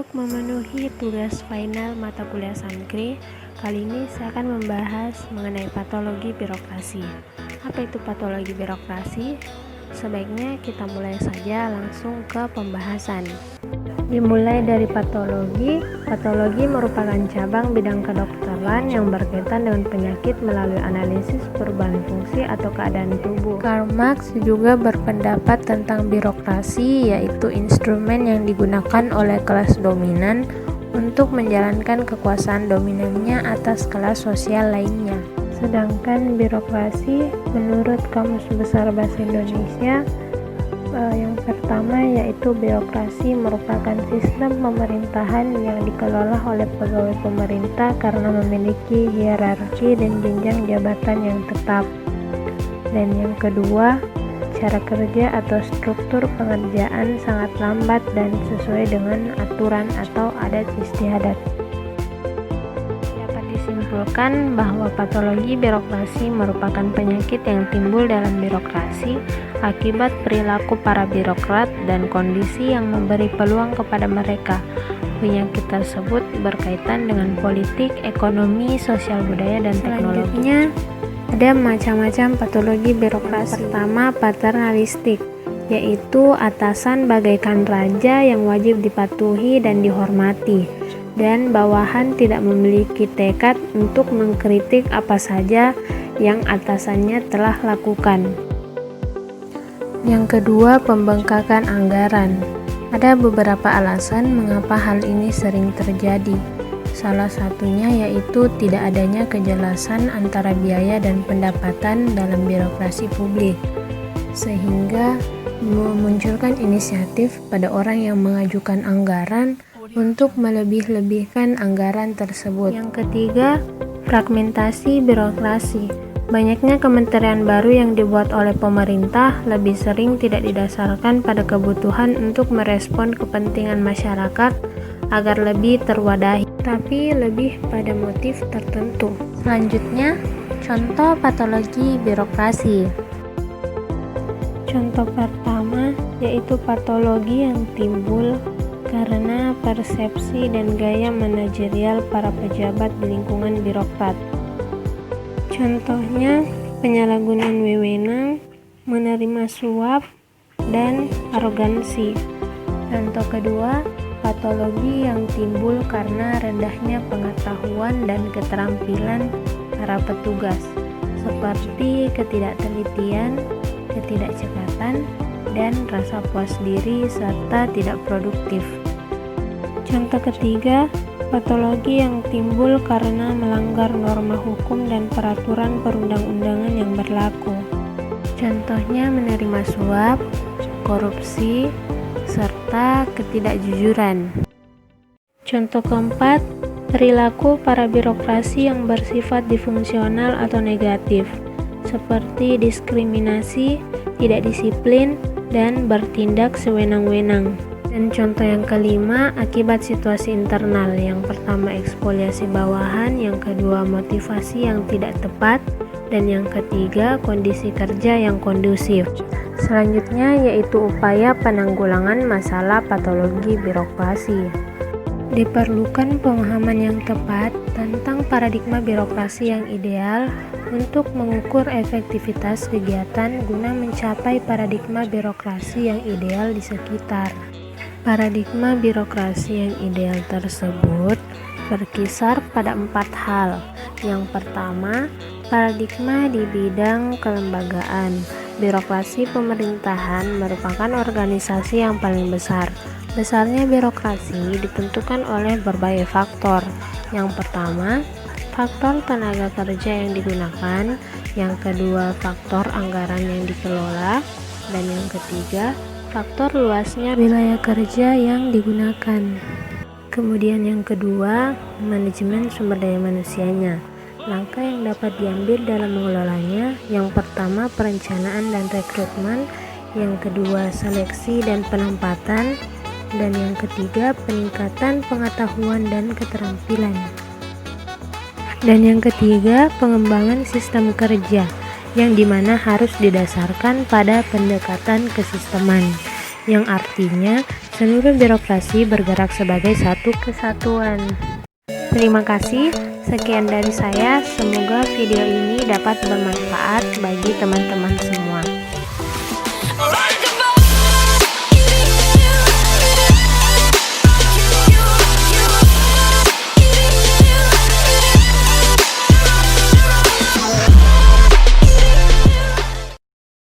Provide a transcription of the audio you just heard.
Untuk memenuhi tugas final mata kuliah Sankri, kali ini saya akan membahas mengenai patologi birokrasi. Apa itu patologi birokrasi? Sebaiknya kita mulai saja langsung ke pembahasan. Dimulai dari patologi. Patologi merupakan cabang bidang kedokteran yang berkaitan dengan penyakit melalui analisis perubahan fungsi atau keadaan tubuh. Karl Marx juga berpendapat tentang birokrasi, yaitu instrumen yang digunakan oleh kelas dominan untuk menjalankan kekuasaan dominannya atas kelas sosial lainnya. Sedangkan birokrasi menurut Kamus Besar Bahasa Indonesia, yang pertama yaitu birokrasi merupakan sistem pemerintahan yang dikelola oleh pegawai pemerintah karena memiliki hierarki dan jenjang jabatan yang tetap. Dan yang kedua, cara kerja atau struktur pengerjaan sangat lambat dan sesuai dengan aturan atau adat istiadat. Dapat disimpulkan bahwa patologi birokrasi merupakan penyakit yang timbul dalam birokrasi akibat perilaku para birokrat dan kondisi yang memberi peluang kepada mereka. Penyakit tersebut berkaitan dengan politik, ekonomi, sosial budaya, dan teknologi. Selanjutnya, ada macam-macam patologi birokrasi. Pertama, paternalistik, yaitu atasan bagaikan raja yang wajib dipatuhi dan dihormati, dan bawahan tidak memiliki tekad untuk mengkritik apa saja yang atasannya telah lakukan. Yang kedua, pembengkakan anggaran. Ada beberapa alasan mengapa hal ini sering terjadi. Salah satunya yaitu tidak adanya kejelasan antara biaya dan pendapatan dalam birokrasi publik, sehingga memunculkan inisiatif pada orang yang mengajukan anggaran untuk melebih-lebihkan anggaran tersebut. Yang ketiga, fragmentasi birokrasi. Banyaknya kementerian baru yang dibuat oleh pemerintah lebih sering tidak didasarkan pada kebutuhan untuk merespon kepentingan masyarakat agar lebih terwadahi, tapi lebih pada motif tertentu. Selanjutnya, contoh patologi birokrasi. Contoh pertama yaitu patologi yang timbul karena persepsi dan gaya manajerial para pejabat di lingkungan birokrat. Contohnya, penyalahgunaan wewenang, menerima suap, dan arogansi. Contoh kedua, patologi yang timbul karena rendahnya pengetahuan dan keterampilan para petugas, seperti ketidaktelitian, ketidakcekatan, dan rasa puas diri serta tidak produktif. Contoh ketiga, patologi yang timbul karena melanggar norma hukum dan peraturan perundang-undangan yang berlaku. Contohnya menerima suap, korupsi, serta ketidakjujuran. Contoh keempat, perilaku para birokrasi yang bersifat disfungsional atau negatif, seperti diskriminasi, tidak disiplin, dan bertindak sewenang-wenang. Dan contoh yang kelima, akibat situasi internal. Yang pertama, ekspoliasi bawahan. Yang kedua, motivasi yang tidak tepat. Dan yang ketiga, kondisi kerja yang kondusif. Selanjutnya yaitu upaya penanggulangan masalah patologi birokrasi. Diperlukan pemahaman yang tepat tentang paradigma birokrasi yang ideal untuk mengukur efektivitas kegiatan guna mencapai paradigma birokrasi yang ideal di sekitar. Paradigma birokrasi yang ideal tersebut berkisar pada 4 hal. Yang pertama, paradigma di bidang kelembagaan. Birokrasi pemerintahan merupakan organisasi yang paling besar. Besarnya birokrasi ditentukan oleh berbagai faktor. Yang pertama, faktor tenaga kerja yang digunakan. Yang kedua, faktor anggaran yang dikelola. Dan yang ketiga, faktor luasnya wilayah kerja yang digunakan. Kemudian yang kedua, manajemen sumber daya manusianya. Langkah yang dapat diambil dalam mengelolanya. Yang pertama, perencanaan dan rekrutmen. Yang kedua, seleksi dan penempatan. Dan yang ketiga, peningkatan pengetahuan dan keterampilan. Dan yang ketiga, pengembangan sistem kerja, yang dimana harus didasarkan pada pendekatan kesisteman. yang artinya seluruh birokrasi bergerak sebagai satu kesatuan. Terima kasih, sekian dari saya. Semoga video ini dapat bermanfaat bagi teman-teman semua.